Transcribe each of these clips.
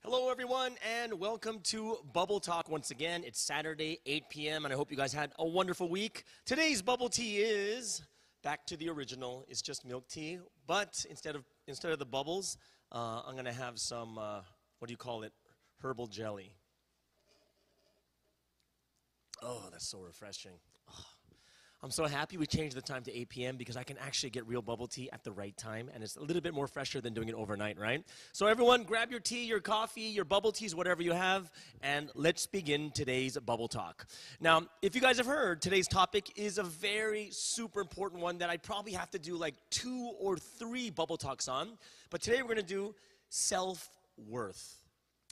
Hello, everyone, and welcome to Bubble Talk once again. It's Saturday, 8 p.m., and I hope you guys had a wonderful week. Today's bubble tea is back to the original. It's just milk tea, but instead of the bubbles, I'm going to have some, what do you call it, herbal jelly. Oh, that's so refreshing. Oh. I'm so happy we changed the time to 8 p.m. because I can actually get real bubble tea at the right time, and it's a little bit more fresher than doing it overnight, right? So everyone, grab your tea, your coffee, your bubble teas, whatever you have, and let's begin today's Bubble Talk. Now, if you guys have heard, today's topic is a very super important one that I probably have to do like 2 or 3 Bubble Talks on, but today we're going to do self-worth,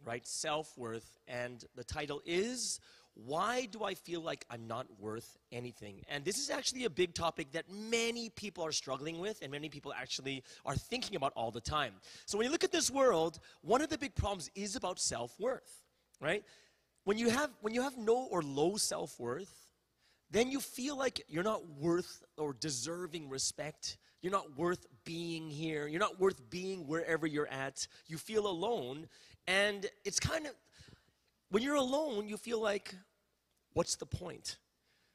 right? Self-worth, and the title is, why do I feel like I'm not worth anything? And this is actually a big topic that many people are struggling with and many people actually are thinking about all the time. So when you look at this world, one of the big problems is about self-worth, right? When you have no or low self-worth, then you feel like you're not worth or deserving respect. You're not worth being here. You're not worth being wherever you're at. You feel alone, and it's kind of, when you're alone, you feel like, what's the point?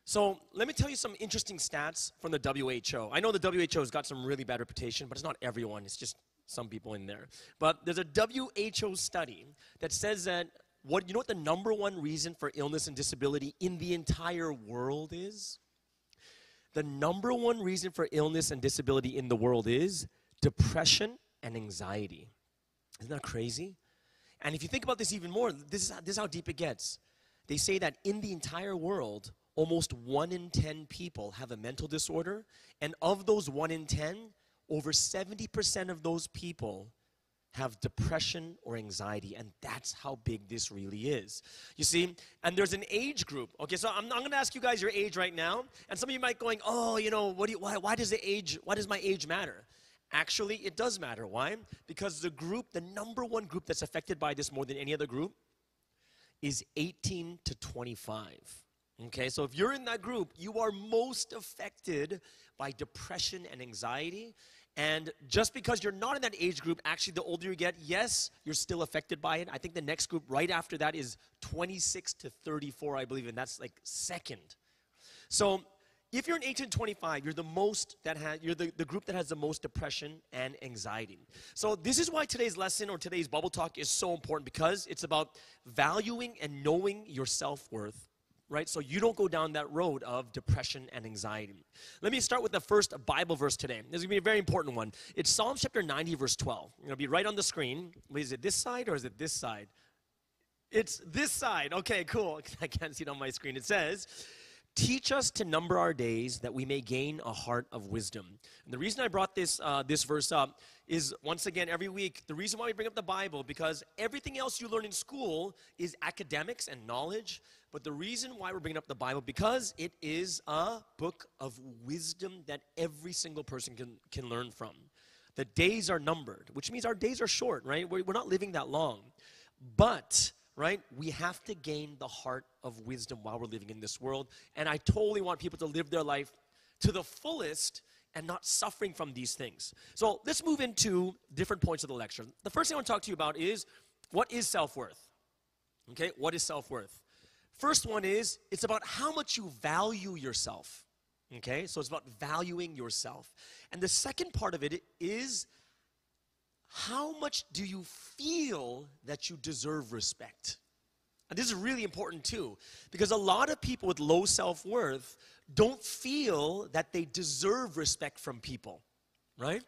So let me tell you some interesting stats from the WHO. I know the WHO has got some really bad reputation, but it's not everyone. It's just some people in there. But there's a WHO study that says that, you know what the number one reason for illness and disability in the entire world is? The number one reason for illness and disability in the world is depression and anxiety. Isn't that crazy? And if you think about this even more, this is how deep it gets. They say that in the entire world, almost 1 in 10 people have a mental disorder. And of those 1 in 10, over 70% of those people have depression or anxiety. And that's how big this really is. You see, and there's an age group. Okay, so I'm going to ask you guys your age right now. And some of you might going, oh, you know, why does my age matter? Actually, it does matter. Why? Because the number one group that's affected by this more than any other group is 18 to 25. Okay, so if you're in that group, you are most affected by depression and anxiety. And just because you're not in that age group, actually the older you get, yes, you're still affected by it. I think the next group right after that is 26 to 34, I believe, and that's like second. So if you're an 18 to 25, you're the group that has the most depression and anxiety. So this is why today's lesson or today's Bubble Talk is so important, because it's about valuing and knowing your self-worth, right? So you don't go down that road of depression and anxiety. Let me start with the first Bible verse today. This is going to be a very important one. It's Psalm chapter 90, verse 12. It'll be right on the screen. Is it this side or is it this side? It's this side. Okay, cool. I can't see it on my screen. It says, teach us to number our days that we may gain a heart of wisdom. And the reason I brought this verse up is, once again, every week, the reason why we bring up the Bible, because everything else you learn in school is academics and knowledge. But the reason why we're bringing up the Bible, because it is a book of wisdom that every single person can learn from. The days are numbered, which means our days are short, right? We're not living that long. But right? We have to gain the heart of wisdom while we're living in this world. And I totally want people to live their life to the fullest and not suffering from these things. So let's move into different points of the lecture. The first thing I want to talk to you about is, what is self-worth? Okay, what is self-worth? First one is, it's about how much you value yourself. Okay, so it's about valuing yourself. And the second part of it is, how much do you feel that you deserve respect? And this is really important too, because a lot of people with low self-worth don't feel that they deserve respect from people, right?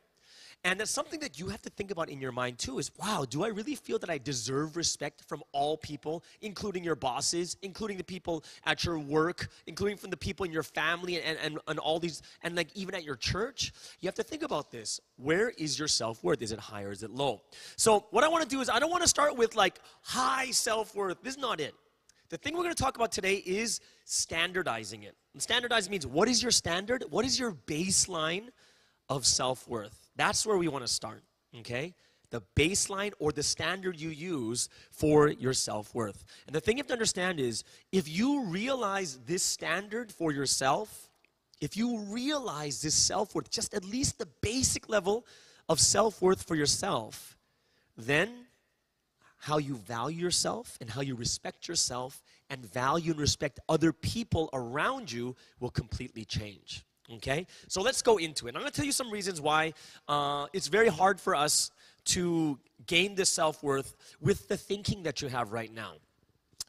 And that's something that you have to think about in your mind too, is, wow, do I really feel that I deserve respect from all people, including your bosses, including the people at your work, including from the people in your family and all these, and like even at your church? You have to think about this. Where is your self-worth? Is it high or is it low? So what I want to do is, I don't want to start with like high self-worth. This is not it. The thing we're going to talk about today is standardizing it. And standardizing means, what is your standard? What is your baseline of self-worth? That's where we want to start, okay? The baseline or the standard you use for your self-worth. And the thing you have to understand is, if you realize this standard for yourself, if you realize this self-worth, just at least the basic level of self-worth for yourself, then how you value yourself and how you respect yourself and value and respect other people around you will completely change. Okay? So let's go into it. I'm going to tell you some reasons why it's very hard for us to gain this self-worth with the thinking that you have right now.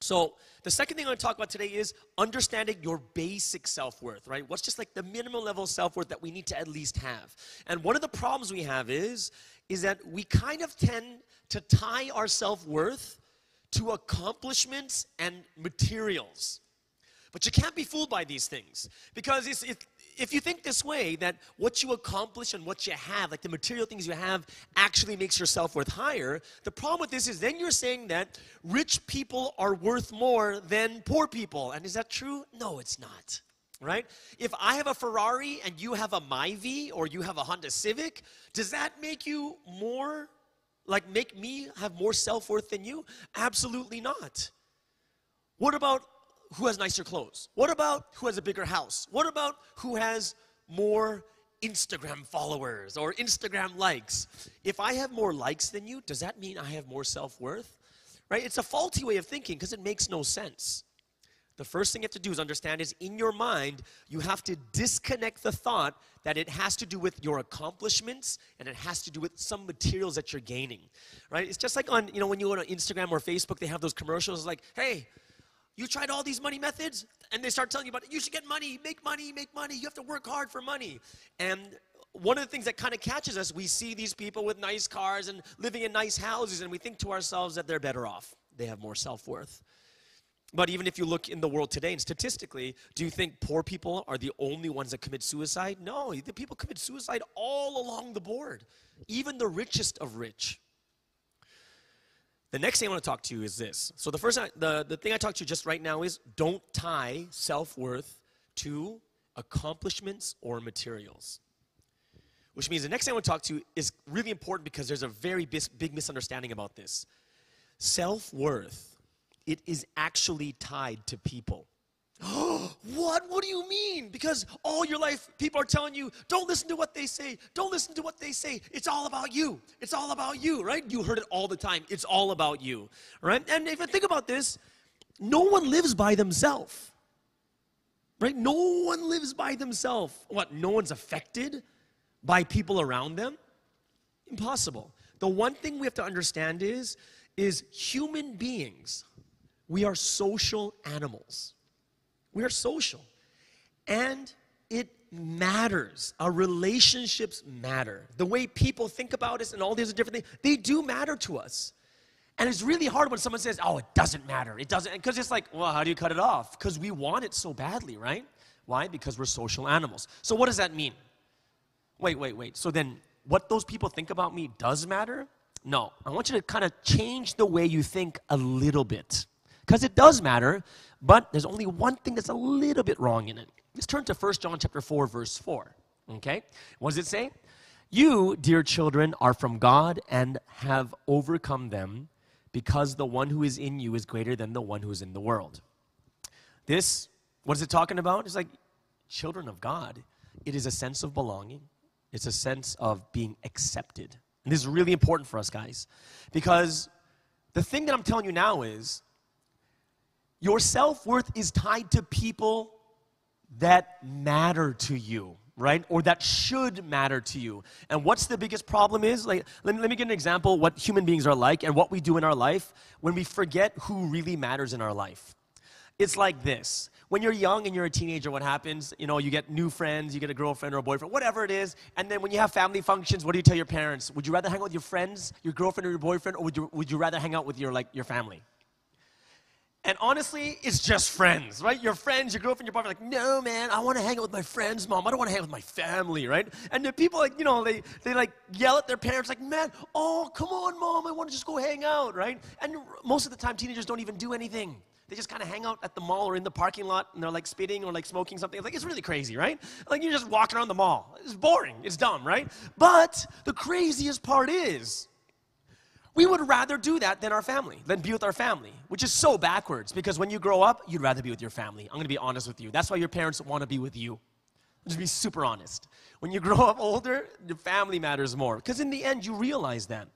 So the second thing I'm going to talk about today is understanding your basic self-worth, right? What's just like the minimum level of self-worth that we need to at least have. And one of the problems we have is that we kind of tend to tie our self-worth to accomplishments and materials. But you can't be fooled by these things, because if you think this way, that what you accomplish and what you have, like the material things you have, actually makes your self-worth higher, the problem with this is then you're saying that rich people are worth more than poor people. And is that true? No, it's not, right? If I have a Ferrari and you have a Myvi or you have a Honda Civic, does that make you more, like make me have more self-worth than you? Absolutely not. What about who has nicer clothes? What about who has a bigger house? What about who has more Instagram followers or Instagram likes? If I have more likes than you, does that mean I have more self-worth? Right? It's a faulty way of thinking because it makes no sense. The first thing you have to do is understand is in your mind, you have to disconnect the thought that it has to do with your accomplishments and it has to do with some materials that you're gaining. Right? It's just like on, when you go to Instagram or Facebook, they have those commercials like, hey, you tried all these money methods, and they start telling you about it. You should get money, make money, make money. You have to work hard for money. And one of the things that kind of catches us, we see these people with nice cars and living in nice houses, and we think to ourselves that they're better off. They have more self-worth. But even if you look in the world today, and statistically, do you think poor people are the only ones that commit suicide? No, the people commit suicide all along the board, even the richest of rich. The next thing I want to talk to you is this. So the thing I talk to you just right now is don't tie self-worth to accomplishments or materials. Which means the next thing I want to talk to you is really important because there's a very big misunderstanding about this. Self-worth, it is actually tied to people. What? What do you mean? Because all your life people are telling you, don't listen to what they say. Don't listen to what they say. It's all about you. It's all about you, right? You heard it all the time. It's all about you, right? And if you think about this, no one lives by themselves, right? No one lives by themselves. What? No one's affected by people around them? Impossible. The one thing we have to understand is human beings, we are social animals. We are social. And it matters. Our relationships matter. The way people think about us and all these different things, they do matter to us. And it's really hard when someone says, oh, it doesn't matter. It doesn't. Because it's like, well, how do you cut it off? Because we want it so badly, right? Why? Because we're social animals. So what does that mean? Wait. So then what those people think about me does matter? No. I want you to kind of change the way you think a little bit. Because it does matter, but there's only one thing that's a little bit wrong in it. Let's turn to 1 John chapter 4, verse 4. Okay? What does it say? You, dear children, are from God and have overcome them, because the one who is in you is greater than the one who is in the world. This, what is it talking about? It's like children of God. It is a sense of belonging. It's a sense of being accepted. And this is really important for us, guys. Because the thing that I'm telling you now is, your self-worth is tied to people that matter to you, right? Or that should matter to you. And what's the biggest problem is, like, let me give an example what human beings are like and what we do in our life when we forget who really matters in our life. It's like this. When you're young and you're a teenager, what happens? You get new friends, you get a girlfriend or a boyfriend, whatever it is. And then when you have family functions, what do you tell your parents? Would you rather hang out with your friends, your girlfriend or your boyfriend, or would you rather hang out with your family? And honestly, it's just friends, right? Your friends, your girlfriend, your boyfriend, like, no, man, I want to hang out with my friends, Mom. I don't want to hang out with my family, right? And the people, like, they like yell at their parents, like, man, oh, come on, Mom, I want to just go hang out, right? And most of the time, teenagers don't even do anything. They just kind of hang out at the mall or in the parking lot, and they're like spitting or like smoking something. It's really crazy, right? Like you're just walking around the mall. It's boring. It's dumb, right? But the craziest part is, we would rather do that than be with our family, which is so backwards, because when you grow up, you'd rather be with your family. I'm going to be honest with you. That's why your parents want to be with you. Just be super honest. When you grow up older, your family matters more, because in the end, you realize that.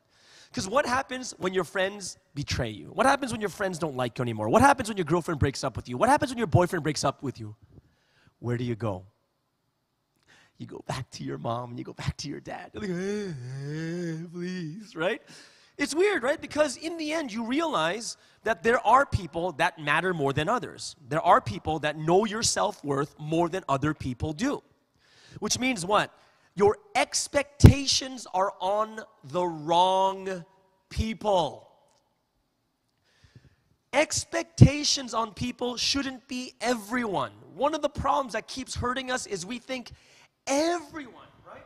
Because what happens when your friends betray you? What happens when your friends don't like you anymore? What happens when your girlfriend breaks up with you? What happens when your boyfriend breaks up with you? Where do you go? You go back to your mom, and you go back to your dad. You're like, please, right? It's weird, right? Because in the end, you realize that there are people that matter more than others. There are people that know your self-worth more than other people do. Which means what? Your expectations are on the wrong people. Expectations on people shouldn't be everyone. One of the problems that keeps hurting us is we think everyone, right?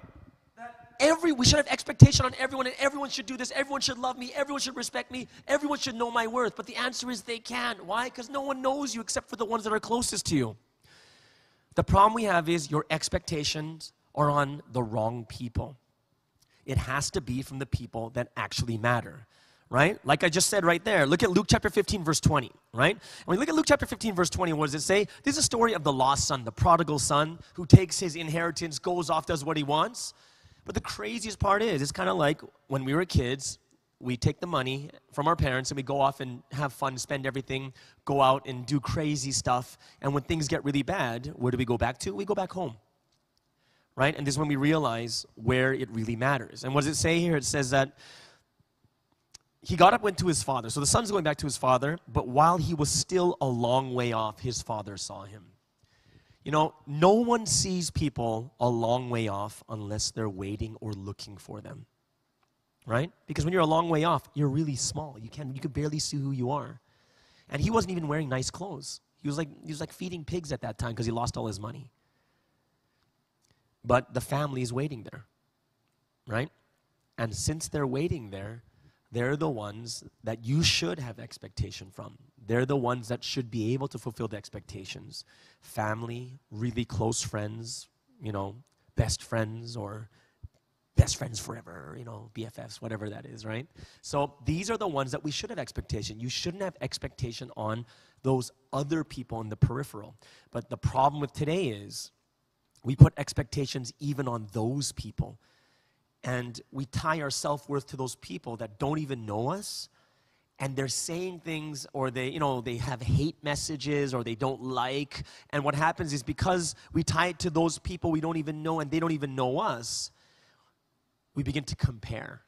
That we should have expectation on everyone, and everyone should do this, everyone should love me, everyone should respect me, everyone should know my worth. But the answer is they can't. Why? Because no one knows you except for the ones that are closest to you. The problem we have is your expectations are on the wrong people. It has to be from the people that actually matter, right? Like I just said right there, look at Luke chapter 15, verse 20, right? When we look at Luke chapter 15, verse 20, what does it say? This is a story of the lost son, the prodigal son, who takes his inheritance, goes off, does what he wants. But the craziest part is, it's kind of like when we were kids, we take the money from our parents and we go off and have fun, spend everything, go out and do crazy stuff. And when things get really bad, where do we go back to? We go back home. Right? And this is when we realize where it really matters. And what does it say here? It says that he got up, went to his father. So the son's going back to his father, but while he was still a long way off, his father saw him. You know, no one sees people a long way off unless they're waiting or looking for them. Right? Because when you're a long way off, you're really small. You could barely see who you are. And he wasn't even wearing nice clothes. He was like feeding pigs at that time because he lost all his money. But the family is waiting there, right? And since they're waiting there, they're the ones that you should have expectation from. They're the ones that should be able to fulfill the expectations. Family, really close friends, you know, best friends or best friends forever, you know, BFFs, whatever that is, right? So these are the ones that we should have expectation. You shouldn't have expectation on those other people in the peripheral. But the problem with today is we put expectations even on those people. And we tie our self-worth to those people that don't even know us. And they're saying things, or they have hate messages, or they don't like. And what happens is because we tie it to those people we don't even know and they don't even know us, we begin to compare.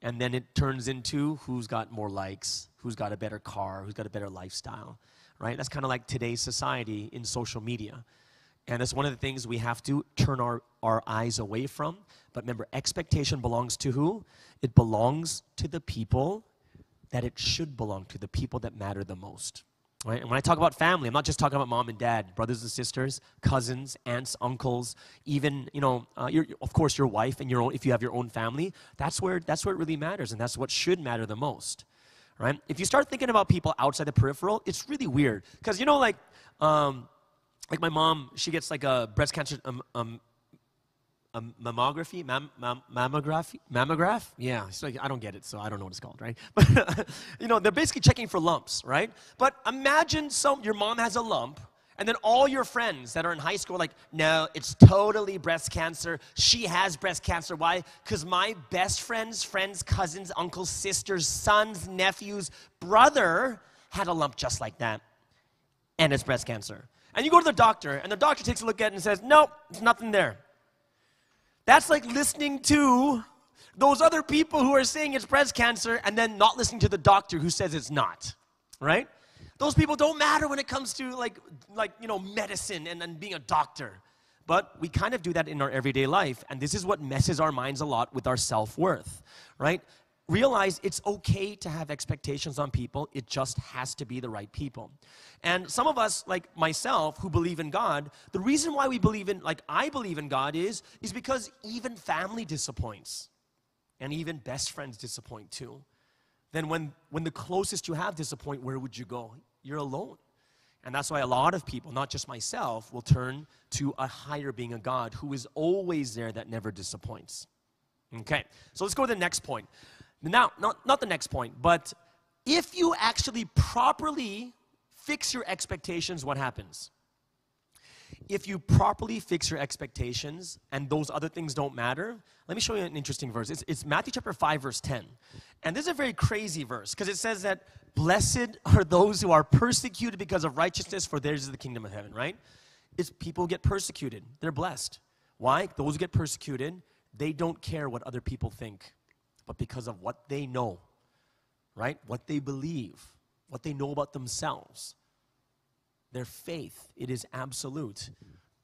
And then it turns into who's got more likes, who's got a better car, who's got a better lifestyle, right? That's kind of like today's society in social media. And that's one of the things we have to turn our eyes away from. But remember, expectation belongs to who? It belongs to the people that it should belong to, the people that matter the most. Right? And when I talk about family, I'm not just talking about mom and dad, brothers and sisters, cousins, aunts, uncles, even, of course, your wife and if you have your own family. That's where it really matters, and that's what should matter the most. Right? If you start thinking about people outside the peripheral, it's really weird. Because, like my mom, she gets like a breast cancer mammograph? Yeah, it's like, I don't get it, so I don't know what it's called, right? But, they're basically checking for lumps, right? But imagine your mom has a lump, and then all your friends that are in high school are like, no, it's totally breast cancer. She has breast cancer. Why? Because my best friends, cousins, uncles, sisters, sons, nephews, brother had a lump just like that, and it's breast cancer. And you go to the doctor, and the doctor takes a look at it and says, nope, there's nothing there. That's like listening to those other people who are saying it's breast cancer and then not listening to the doctor who says it's not, right? Those people don't matter when it comes to medicine and being a doctor. But we kind of do that in our everyday life, and this is what messes our minds a lot with our self-worth, right? Realize it's okay to have expectations on people. It just has to be the right people. And some of us, like myself, who believe in God, the reason why I believe in God is because even family disappoints. And even best friends disappoint too. Then when the closest you have disappoint, where would you go? You're alone. And that's why a lot of people, not just myself, will turn to a higher being, a God who is always there, that never disappoints. Okay, so let's go to the next point. Now, not the next point, but if you actually properly fix your expectations, what happens? if you properly fix your expectations and those other things don't matter, let me show you an interesting verse. It's Matthew chapter 5, verse 10. And this is a very crazy verse because it says that blessed are those who are persecuted because of righteousness, for theirs is the kingdom of heaven, right? It's people get persecuted. They're blessed. Why? Those who get persecuted, they don't care what other people think, but because of what they know, right? What they believe, what they know about themselves. Their faith, it is absolute.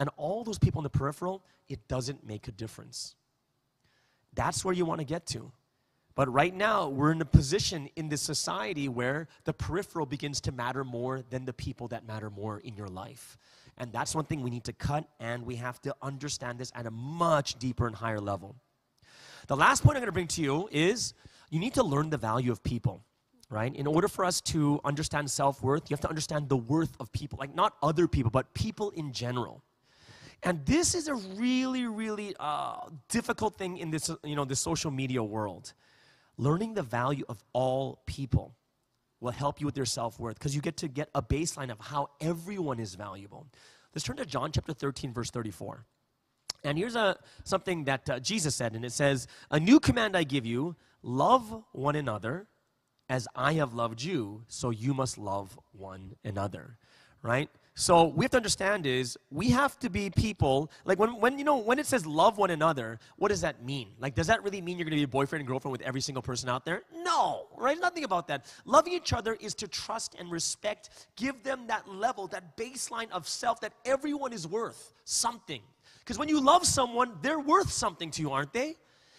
And all those people in the peripheral, it doesn't make a difference. That's where you want to get to. But right now, we're in a position in this society where the peripheral begins to matter more than the people that matter more in your life. And that's one thing we need to cut, and we have to understand this at a much deeper and higher level. The last point I'm going to bring to you is you need to learn the value of people. Right? In order for us to understand self-worth, you have to understand the worth of people. Like not other people, but people in general. And this is a really, really difficult thing in this, this social media world. Learning the value of all people will help you with your self-worth because you get to get a baseline of how everyone is valuable. Let's turn to John chapter 13, verse 34. And here's something that Jesus said, and it says, "A new command I give you, love one another. As I have loved you, so you must love one another," right? So we have to understand is we have to be people, like when it says love one another, what does that mean? Like, does that really mean you're going to be a boyfriend and girlfriend with every single person out there? No, right? Nothing about that. Loving each other is to trust and respect, give them that level, that baseline of self that everyone is worth something. Because when you love someone, they're worth something to you, aren't they?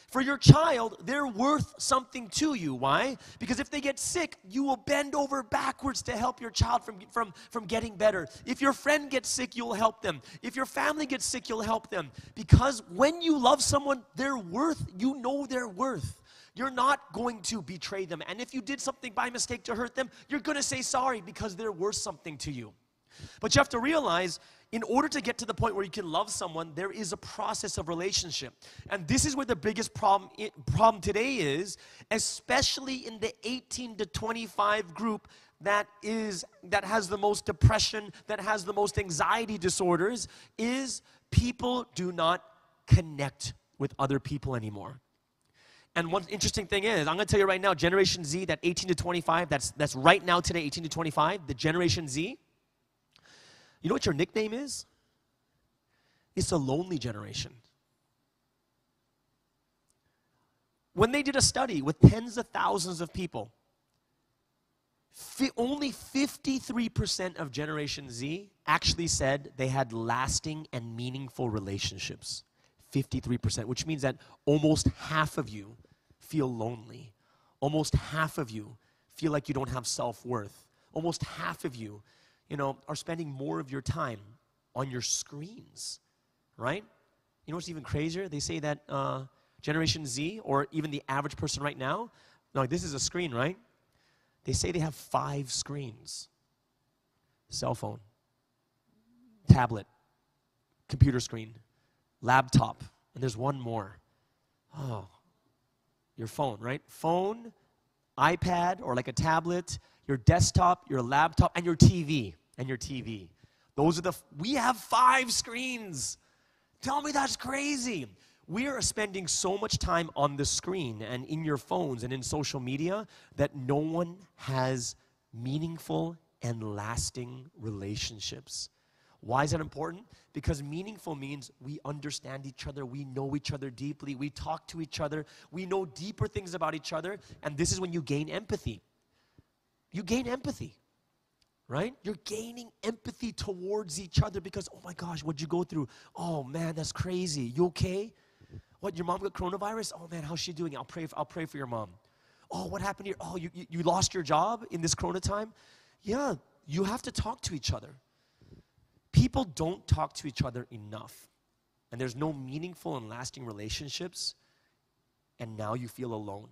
For your child, they're worth something to you. Why? Because if they get sick, you will bend over backwards to help your child from getting better. If your friend gets sick, you'll help them. If your family gets sick, you'll help them. Because when you love someone, they're worth, you know their worth. You're not going to betray them. And if you did something by mistake to hurt them, you're going to say sorry because they're worth something to you. But you have to realize, in order to get to the point where you can love someone, there is a process of relationship. And this is where the biggest problem today is, especially in the 18 to 25 group that has the most depression, that has the most anxiety disorders, is people do not connect with other people anymore. And one interesting thing is, I'm going to tell you right now, Generation Z, that 18 to 25, that's right now today, 18 to 25, the Generation Z, you know what your nickname is? It's a lonely generation. When they did a study with tens of thousands of people, only 53% of Generation Z actually said they had lasting and meaningful relationships. 53%, which means that almost half of you feel lonely. Almost half of you feel like you don't have self-worth. Almost half of you are spending more of your time on your screens, right? You know what's even crazier? They say that Generation Z, or even the average person right now, this is a screen, right? They say they have 5 screens. Cell phone, tablet, computer screen, laptop, and there's one more. Oh, your phone, right? Phone, iPad, or like a tablet, your desktop, your laptop, and your TV. We have 5 screens. Tell me that's crazy. We are spending so much time on the screen and in your phones and in social media that no one has meaningful and lasting relationships. Why is that important? Because meaningful means we understand each other, we know each other deeply, we talk to each other, we know deeper things about each other, and this is when you gain empathy. You gain empathy, right? You're gaining empathy towards each other because, oh my gosh, what'd you go through? Oh man, that's crazy. You okay? What, your mom got coronavirus? Oh man, how's she doing? I'll pray for your mom. Oh, what happened here? Oh, you lost your job in this corona time? Yeah, you have to talk to each other. People don't talk to each other enough. And there's no meaningful and lasting relationships. And now you feel alone.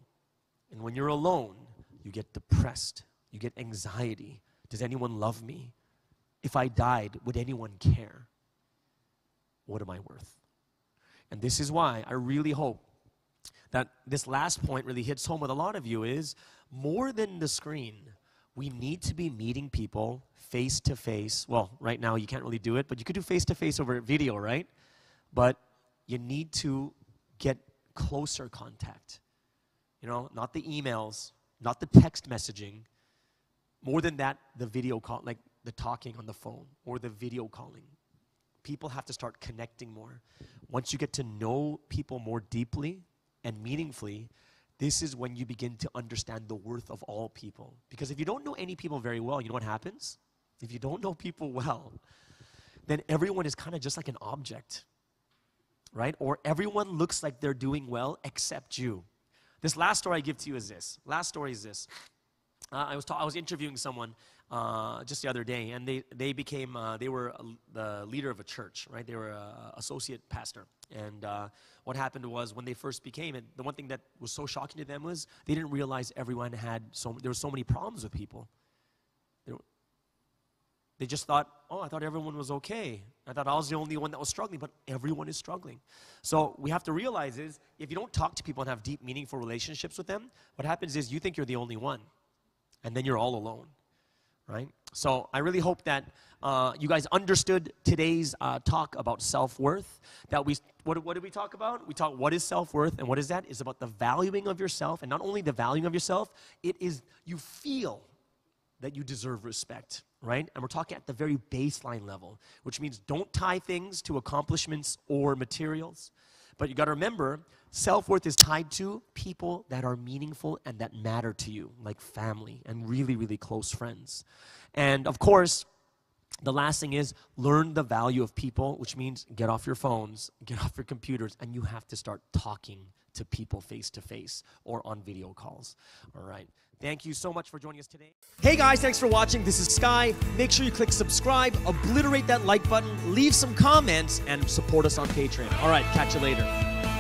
And when you're alone, you get depressed. You get anxiety. Does anyone love me? If I died, would anyone care? What am I worth? And this is why I really hope that this last point really hits home with a lot of you is more than the screen, we need to be meeting people face to face. Well, right now you can't really do it, but you could do face to face over video, right? But you need to get closer contact. You know, not the emails, not the text messaging. More than that, the video call, like the talking on the phone or the video calling. People have to start connecting more. Once you get to know people more deeply and meaningfully, this is when you begin to understand the worth of all people. Because if you don't know any people very well, you know what happens? If you don't know people well, then everyone is kind of just like an object, right? Or everyone looks like they're doing well except you. This last story I give to you is this. Last story is this. I was interviewing someone just the other day, and they were the leader of a church, right? They were an associate pastor. And what happened was when they first became it, the one thing that was so shocking to them was they didn't realize everyone there were so many problems with people. They just thought, oh, I thought everyone was okay. I thought I was the only one that was struggling, but everyone is struggling. So we have to realize is if you don't talk to people and have deep, meaningful relationships with them, what happens is you think you're the only one, and then you're all alone, right? So I really hope that you guys understood today's talk about self-worth. What did we talk about? We talked what is self-worth, and what is that? It's about the valuing of yourself, and not only the valuing of yourself, it is you feel that you deserve respect, right? And we're talking at the very baseline level, which means don't tie things to accomplishments or materials. But you got to remember, self-worth is tied to people that are meaningful and that matter to you, like family and really, really close friends. And of course, the last thing is learn the value of people, which means get off your phones, get off your computers, and you have to start talking to people face to face or on video calls. All right. Thank you so much for joining us today. Hey guys, thanks for watching. This is Sky. Make sure you click subscribe, obliterate that like button, leave some comments, and support us on Patreon. All right, catch you later.